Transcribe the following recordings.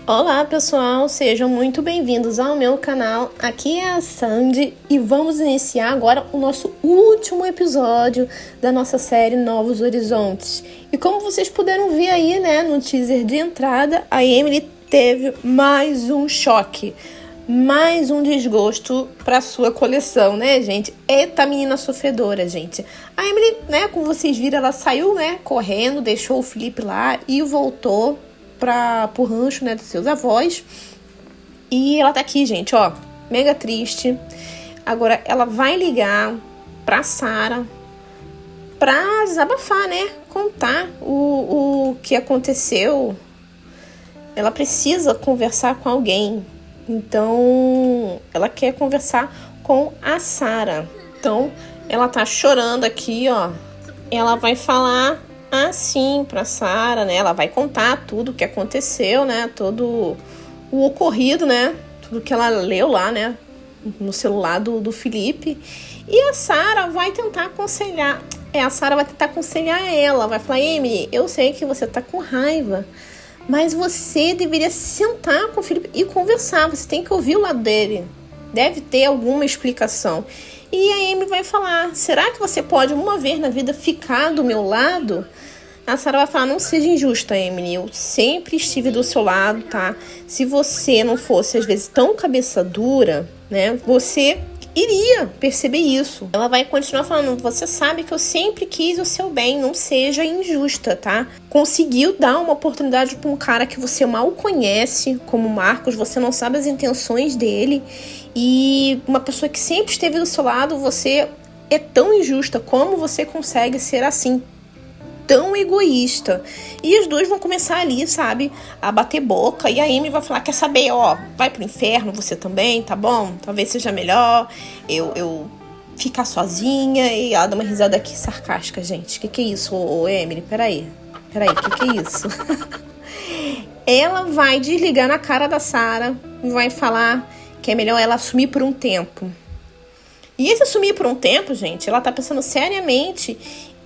Olá pessoal, sejam muito bem-vindos ao meu canal. Aqui é a Sandy e vamos iniciar agora o nosso último episódio da nossa série Novos Horizontes. E como vocês puderam ver aí, né, no teaser de entrada, a Emily teve mais um choque, mais um desgosto para sua coleção, né, gente? Eita, menina sofredora, gente. A Emily, né, como vocês viram, ela saiu, né, correndo, deixou o Felipe lá e voltou pro rancho, né, dos seus avós. E ela tá aqui, gente, ó, mega triste. Agora ela vai ligar pra Sarah pra desabafar, né, contar o que aconteceu. Ela precisa conversar com alguém. Então ela quer conversar com a Sarah. Então ela tá chorando aqui, ó. Ela vai falar assim pra Sarah, né? Ela vai contar tudo o que aconteceu, né? Todo o ocorrido, né? Tudo que ela leu lá, né? No celular do Felipe. E a Sarah vai tentar aconselhar. A Sarah vai tentar aconselhar ela. Vai falar, Emily, eu sei que você tá com raiva, mas você deveria sentar com o Felipe e conversar. Você tem que ouvir o lado dele. Deve ter alguma explicação. E a Amy vai falar, será que você pode uma vez na vida ficar do meu lado? A Sarah vai falar, não seja injusta, Emily, eu sempre estive do seu lado, tá? Se você não fosse, às vezes, tão cabeça dura, né, você iria perceber isso. Ela vai continuar falando, você sabe que eu sempre quis o seu bem, não seja injusta, tá? Conseguiu dar uma oportunidade para um cara que você mal conhece, como Marcos, você não sabe as intenções dele, e uma pessoa que sempre esteve do seu lado, você é tão injusta, como você consegue ser assim, tão egoísta? E os dois vão começar ali, sabe, a bater boca, e a Amy vai falar, quer saber, ó, vai pro inferno você também, tá bom? Talvez seja melhor eu ficar sozinha. E ela dá uma risada aqui sarcástica, gente, que é isso, ô Emily, peraí, que é isso? Ela vai desligar na cara da Sarah, vai falar que é melhor ela assumir por um tempo. E esse assumir por um tempo, gente, ela tá pensando seriamente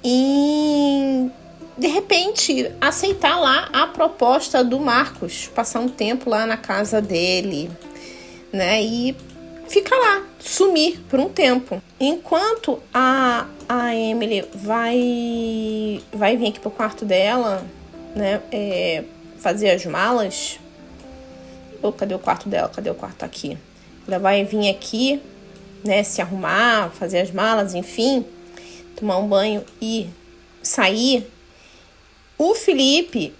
em, de repente, aceitar lá a proposta do Marcos, passar um tempo lá na casa dele, né, e ficar lá, sumir por um tempo. Enquanto a Emily vai vir aqui pro quarto dela, né, fazer as malas. Cadê o quarto dela? Cadê o quarto? Aqui. Ela vai vir aqui, né, se arrumar, fazer as malas, enfim, tomar um banho e sair. O Felipe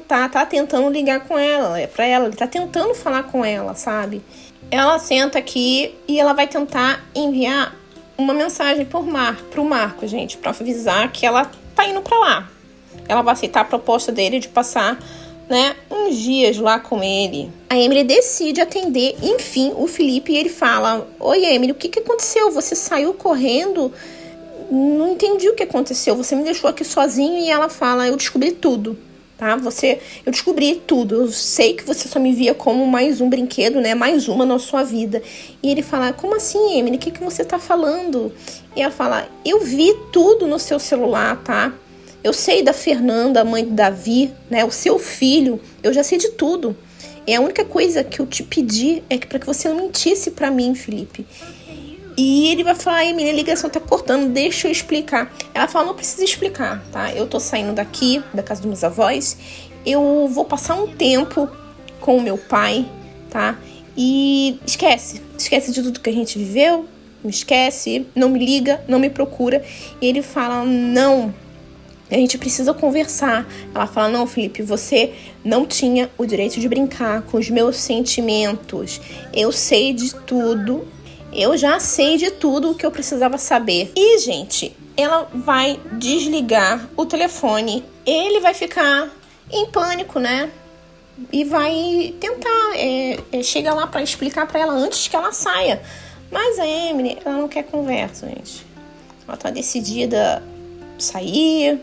tá tentando ligar com ela, ele tá tentando falar com ela, sabe? Ela senta aqui e ela vai tentar enviar uma mensagem pro Marco, gente, pra avisar que ela tá indo pra lá. Ela vai aceitar a proposta dele de passar, né, uns dias lá com ele. A Emily decide atender, enfim, o Felipe, e ele fala, oi Emily, o que aconteceu? Você saiu correndo? Não entendi o que aconteceu, você me deixou aqui sozinho. E ela fala, eu descobri tudo, tá? Eu descobri tudo, eu sei que você só me via como mais um brinquedo, né? Mais uma na sua vida. E ele fala, como assim, Emily? O que você tá falando? E ela fala, eu vi tudo no seu celular, tá? Eu sei da Fernanda, a mãe do Davi, né? O seu filho, eu já sei de tudo. E a única coisa que eu te pedi é para que você não mentisse pra mim, Felipe. E ele vai falar, Emily, a ligação tá cortando, deixa eu explicar. Ela fala, não precisa explicar, tá? Eu tô saindo daqui, da casa dos meus avós, eu vou passar um tempo com o meu pai, tá? E esquece de tudo que a gente viveu, me esquece, não me liga, não me procura. E ele fala, não, a gente precisa conversar. Ela fala, não, Felipe, você não tinha o direito de brincar com os meus sentimentos. Eu sei de tudo. Eu já sei de tudo o que eu precisava saber. E, gente, ela vai desligar o telefone. Ele vai ficar em pânico, né? E vai tentar chegar lá para explicar para ela antes que ela saia. Mas a Emily, ela não quer conversa, gente. Ela tá decidida a sair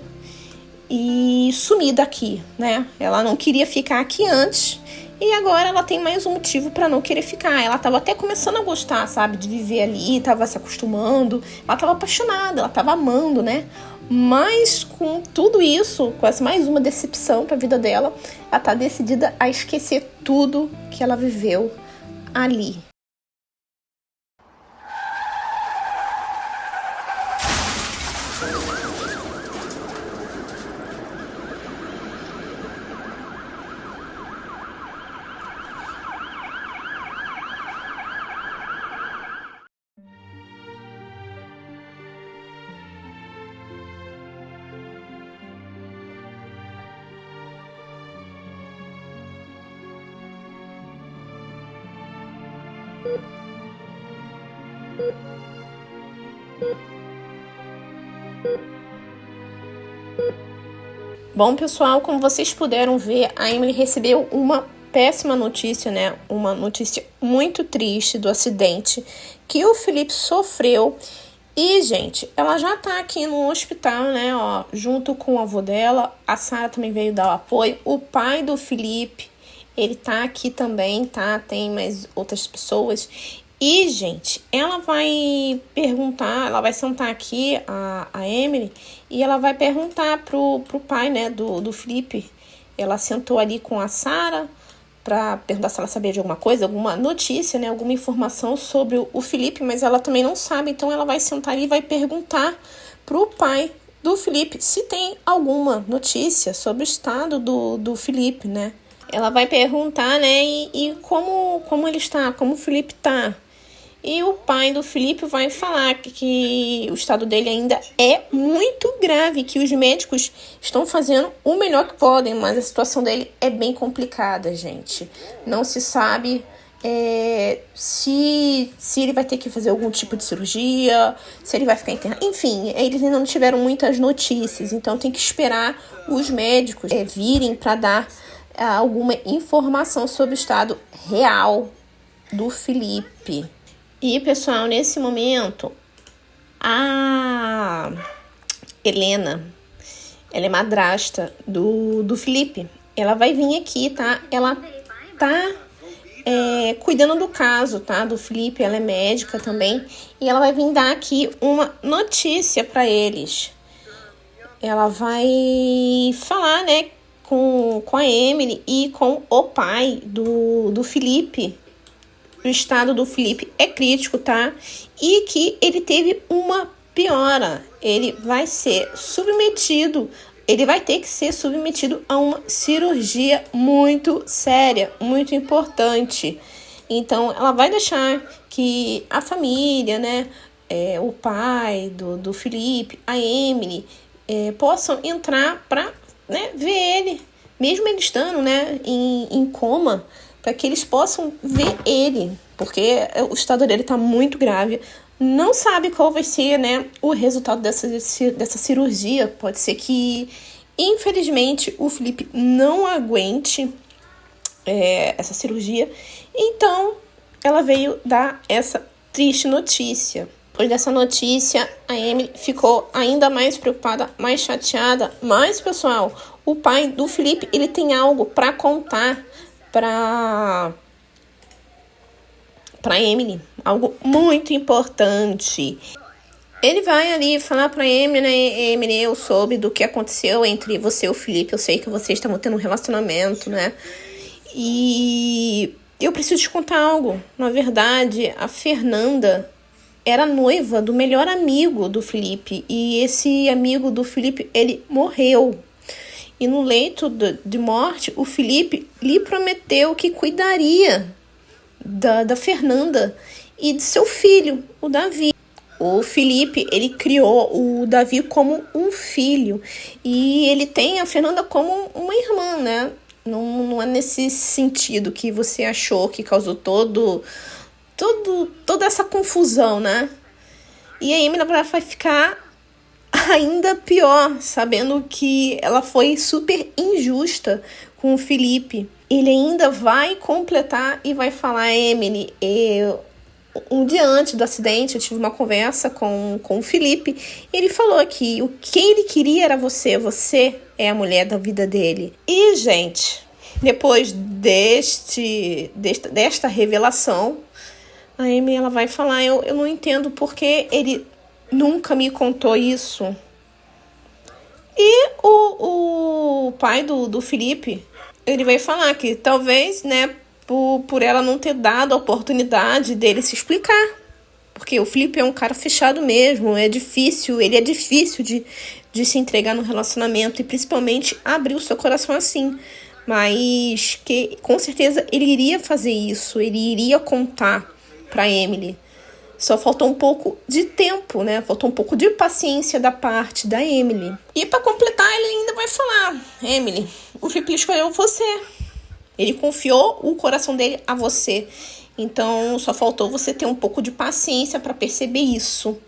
e sumir daqui, né? Ela não queria ficar aqui antes. E agora ela tem mais um motivo pra não querer ficar. Ela tava até começando a gostar, sabe? De viver ali, tava se acostumando. Ela tava apaixonada, ela tava amando, né? Mas com tudo isso, com essa mais uma decepção para a vida dela, ela tá decidida a esquecer tudo que ela viveu ali. Bom, pessoal, como vocês puderam ver, a Emily recebeu uma péssima notícia, né? Uma notícia muito triste do acidente que o Felipe sofreu. E, gente, ela já tá aqui no hospital, né? Ó, junto com o avô dela. A Sarah também veio dar o apoio. O pai do Felipe, ele tá aqui também, tá? Tem mais outras pessoas. E, gente, ela vai perguntar, ela vai sentar aqui, a Emily, e ela vai perguntar pro pai, né, do Felipe. Ela sentou ali com a Sarah para perguntar se ela sabia de alguma coisa, alguma notícia, né, alguma informação sobre o Felipe, mas ela também não sabe, então ela vai sentar ali e vai perguntar pro pai do Felipe se tem alguma notícia sobre o estado do Felipe, né. Ela vai perguntar, né, e como ele está, como o Felipe tá. E o pai do Felipe vai falar que o estado dele ainda é muito grave, que os médicos estão fazendo o melhor que podem, mas a situação dele é bem complicada, gente. Não se sabe se ele vai ter que fazer algum tipo de cirurgia, se ele vai ficar internado. Enfim, eles ainda não tiveram muitas notícias, então tem que esperar os médicos virem para dar alguma informação sobre o estado real do Felipe. E, pessoal, nesse momento, a Helena, ela é madrasta do Felipe. Ela vai vir aqui, tá? Ela tá cuidando do caso, tá? Do Felipe, ela é médica também. E ela vai vir dar aqui uma notícia para eles. Ela vai falar, né, com a Emily e com o pai do Felipe. O estado do Felipe é crítico, tá? E que ele teve uma piora. Ele vai ter que ser submetido a uma cirurgia muito séria, muito importante. Então, ela vai deixar que a família, né, o pai do Felipe, a Emily, possam entrar para, né, ver ele, mesmo ele estando, né, em coma, para que eles possam ver ele, porque o estado dele está muito grave. Não sabe qual vai ser, né, o resultado dessa cirurgia. Pode ser que, infelizmente, o Felipe não aguente essa cirurgia. Então, ela veio dar essa triste notícia. Depois dessa notícia, a Emily ficou ainda mais preocupada, mais chateada. Mas, pessoal, o pai do Felipe, ele tem algo para contar para Emily, algo muito importante. Ele vai ali falar para Emily, né? Emily, eu soube do que aconteceu entre você e o Felipe, eu sei que vocês estavam tendo um relacionamento, né? E eu preciso te contar algo. Na verdade, a Fernanda era noiva do melhor amigo do Felipe, e esse amigo do Felipe, ele morreu. E no leito de morte, o Felipe lhe prometeu que cuidaria da Fernanda e de seu filho, o Davi. O Felipe, ele criou o Davi como um filho. E ele tem a Fernanda como uma irmã, né? Não é nesse sentido que você achou, que causou toda essa confusão, né? E a Emily vai ficar ainda pior, sabendo que ela foi super injusta com o Felipe. Ele ainda vai completar e vai falar: Emily, um dia antes do acidente eu tive uma conversa com o Felipe. Ele falou que o que ele queria era você é a mulher da vida dele. E, gente, depois desta revelação, a Emily, ela vai falar: eu não entendo porque ele nunca me contou isso. E o pai do Felipe, ele vai falar que talvez, né, por ela não ter dado a oportunidade dele se explicar. Porque o Felipe é um cara fechado mesmo, ele é difícil de se entregar no relacionamento e principalmente abrir o seu coração assim. Mas que com certeza ele iria fazer isso, ele iria contar pra Emily. Só faltou um pouco de tempo, né? Faltou um pouco de paciência da parte da Emily. E pra completar, ele ainda vai falar: Emily, o Felipe escolheu você. Ele confiou o coração dele a você. Então, só faltou você ter um pouco de paciência para perceber isso.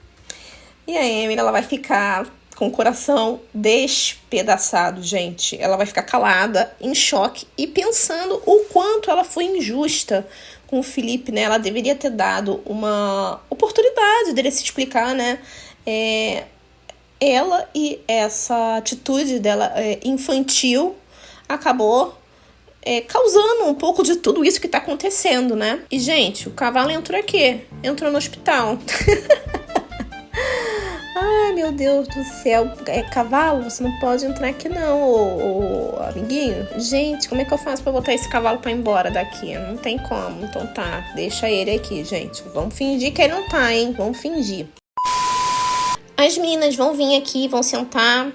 E a Emily, ela vai ficar com o coração despedaçado, gente. Ela vai ficar calada, em choque e pensando o quanto ela foi injusta com o Felipe, né? Ela deveria ter dado uma oportunidade dele se explicar, né? Ela e essa atitude dela infantil acabou causando um pouco de tudo isso que tá acontecendo, né? E, gente, o cavalo entrou aqui. Entrou no hospital. Ai, meu Deus do céu. Cavalo, você não pode entrar aqui não, ô amiguinho. Gente, como é que eu faço pra botar esse cavalo pra ir embora daqui? Não tem como. Então tá, deixa ele aqui, gente. Vamos fingir que ele não tá, hein? Vamos fingir. As meninas vão vir aqui, vão sentar.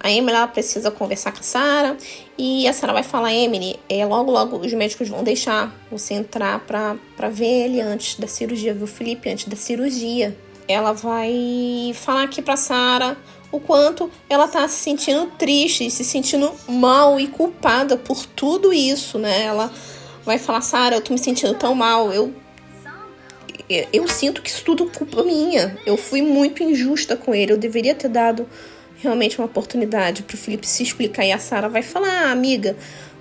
A Emily, ela precisa conversar com a Sarah. E a Sarah vai falar: Emily, logo os médicos vão deixar você entrar pra ver ele antes da cirurgia, ver o Felipe antes da cirurgia. Ela vai falar aqui pra Sarah o quanto ela tá se sentindo triste, se sentindo mal e culpada por tudo isso, né? Ela vai falar: Sarah, eu tô me sentindo tão mal, eu sinto que isso tudo é culpa minha. Eu fui muito injusta com ele, eu deveria ter dado realmente uma oportunidade pro Felipe se explicar. E a Sarah vai falar: amiga,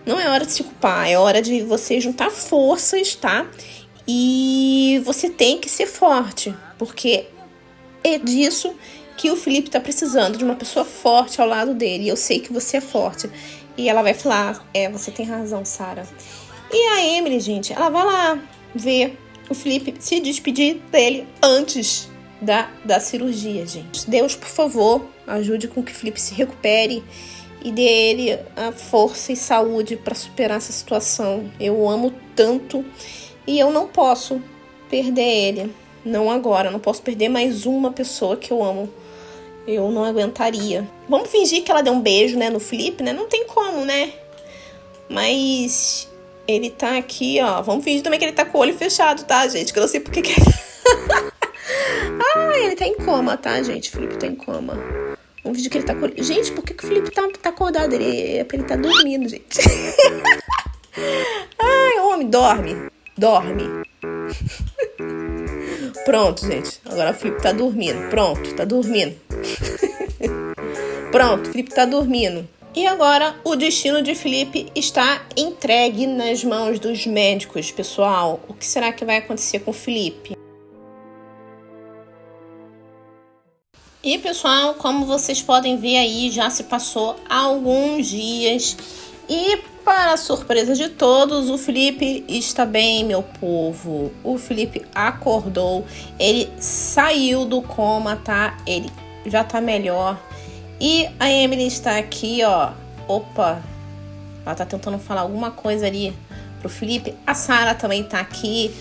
não é hora de se culpar, é hora de você juntar forças, tá? E você tem que ser forte, porque é disso que o Felipe tá precisando, de uma pessoa forte ao lado dele. E eu sei que você é forte. E ela vai falar: você tem razão, Sarah. E a Emily, gente, ela vai lá ver o Felipe se despedir dele antes da cirurgia, gente. Deus, por favor, ajude com que o Felipe se recupere e dê ele a força e saúde para superar essa situação. Eu o amo tanto e eu não posso perder ele. Não agora, não posso perder mais uma pessoa que eu amo. Eu não aguentaria. Vamos fingir que ela deu um beijo, né, no Felipe, né? Não tem como, né? Mas ele tá aqui, ó. Vamos fingir também que ele tá com o olho fechado, tá, gente? Que eu não sei porque que ele tá em coma, tá, gente? O Felipe tá em coma. Vamos fingir que ele tá com... Gente, por que o Felipe tá acordado? Ele tá dormindo, gente. Ai, homem, dorme. Pronto, gente. Agora o Felipe tá dormindo. Pronto, tá dormindo. Pronto, o Felipe tá dormindo. E agora o destino de Felipe está entregue nas mãos dos médicos, pessoal. O que será que vai acontecer com o Felipe? E, pessoal, como vocês podem ver aí, já se passou alguns dias. E, para a surpresa de todos, o Felipe está bem, meu povo. O Felipe acordou, ele saiu do coma, tá? Ele já tá melhor. E a Emily está aqui, ó. Opa, ela tá tentando falar alguma coisa ali pro Felipe. A Sarah também tá aqui,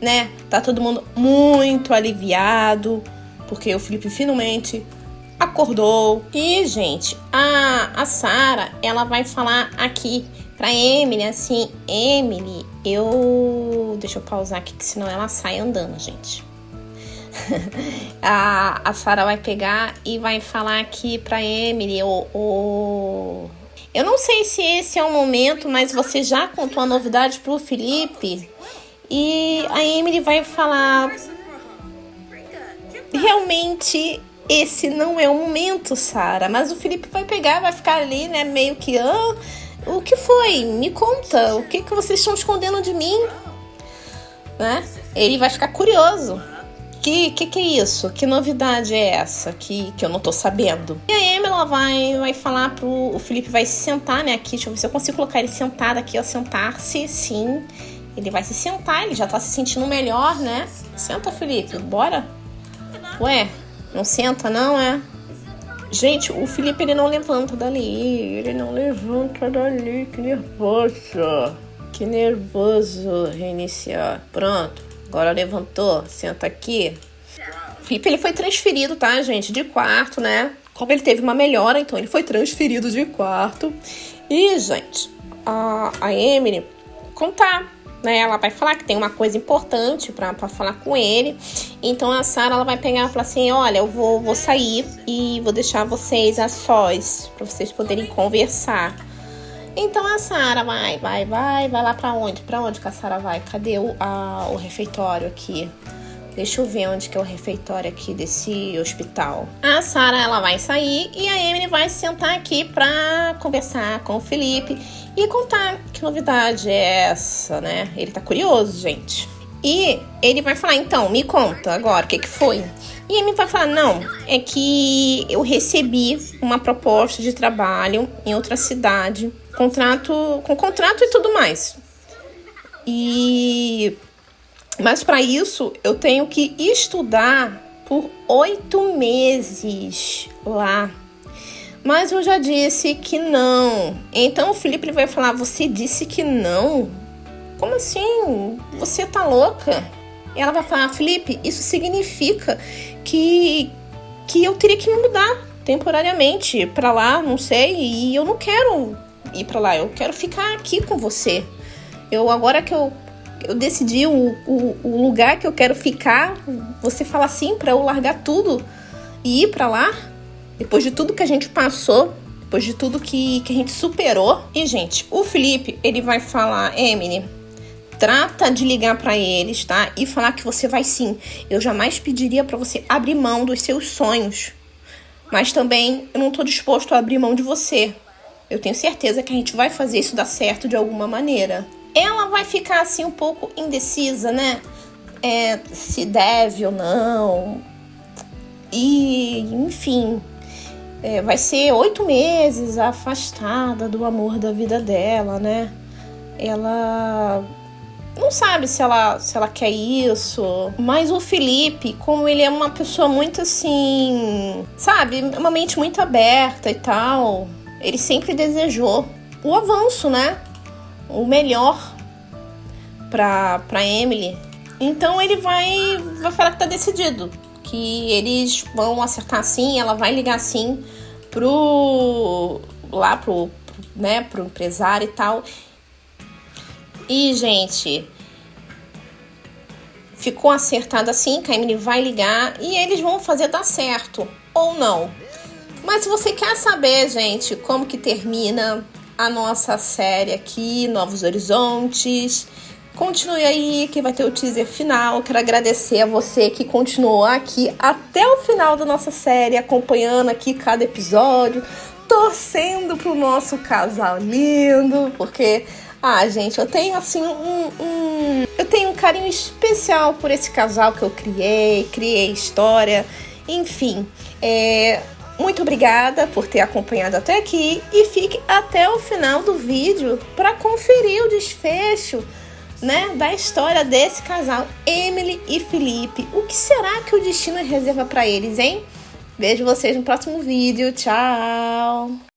né? Tá todo mundo muito aliviado, porque o Felipe finalmente acordou. E, gente, a Sarah, ela vai falar aqui pra Emily, assim: Emily, deixa eu pausar aqui, que senão ela sai andando, gente. A Sarah vai pegar e vai falar aqui pra Emily: eu não sei se esse é o momento, mas você já contou a novidade pro Felipe? E a Emily vai falar: realmente esse não é o momento, Sarah. Mas o Felipe vai pegar, vai ficar ali, né, meio que: o que foi? Me conta, o que vocês estão escondendo de mim? Né? Ele vai ficar curioso. Que é isso? Que novidade é essa que eu não tô sabendo? E a Emily, ela vai falar o Felipe vai se sentar, né, aqui. Deixa eu ver se eu consigo colocar ele sentado aqui, ó. Sentar-se, sim. Ele vai se sentar, ele já tá se sentindo melhor, né? Senta, Felipe, bora? Ué, não senta não, é? Gente, o Felipe, ele não levanta dali. Que nervoso. Que nervoso. Reiniciar. Pronto. Agora levantou. Senta aqui. O Felipe, ele foi transferido, tá, gente? De quarto, né? Como ele teve uma melhora, então ele foi transferido de quarto. E, gente, a Emily contar, né? Ela vai falar que tem uma coisa importante pra falar com ele. Então a Sarah, ela vai pegar e falar assim: olha, eu vou sair e vou deixar vocês a sós, pra vocês poderem conversar. Então a Sarah vai lá pra onde? Pra onde que a Sarah vai? Cadê o refeitório aqui? Deixa eu ver onde que é o refeitório aqui desse hospital. A Sarah, ela vai sair e a Emily vai sentar aqui pra conversar com o Felipe e contar que novidade é essa, né? Ele tá curioso, gente. E ele vai falar, então, me conta agora, o que foi? E a Emily vai falar, não, é que eu recebi uma proposta de trabalho em outra cidade, com contrato e tudo mais. Mas para isso, eu tenho que estudar por 8 meses lá. Mas eu já disse que não. Então o Felipe, ele vai falar, você disse que não? Como assim? Você tá louca? E ela vai falar, Felipe, isso significa que eu teria que me mudar temporariamente para lá, não sei. E eu não quero ir para lá, eu quero ficar aqui com você. Agora que eu decidi o lugar que eu quero ficar, você fala assim pra eu largar tudo e ir pra lá? Depois de tudo que a gente passou, depois de tudo que a gente superou. E, gente, o Felipe, ele vai falar, Emily, trata de ligar pra eles, tá? E falar que você vai sim. Eu jamais pediria pra você abrir mão dos seus sonhos. Mas também eu não tô disposto a abrir mão de você. Eu tenho certeza que a gente vai fazer isso dar certo de alguma maneira. Ela vai ficar assim um pouco indecisa, né? Se deve ou não. E, enfim, vai ser 8 meses afastada do amor da vida dela, né? Ela não sabe se ela quer isso. Mas o Felipe, como ele é uma pessoa muito assim, sabe? Uma mente muito aberta e tal. Ele sempre desejou o avanço, né? O melhor pra Emily. Então ele vai falar que tá decidido, que eles vão acertar sim, ela vai ligar sim pro empresário e tal. E, gente, ficou acertado assim, que a Emily vai ligar e eles vão fazer dar certo, ou não. Mas se você quer saber, gente, como que termina a nossa série aqui, Novos Horizontes, continue aí que vai ter o teaser final. Quero agradecer a você que continuou aqui até o final da nossa série, acompanhando aqui cada episódio, torcendo pro nosso casal lindo, porque, gente, eu tenho assim eu tenho um carinho especial por esse casal que eu criei história, enfim, muito obrigada por ter acompanhado até aqui e fique até o final do vídeo para conferir o desfecho, né, da história desse casal, Emily e Felipe. O que será que o destino reserva para eles, hein? Vejo vocês no próximo vídeo. Tchau!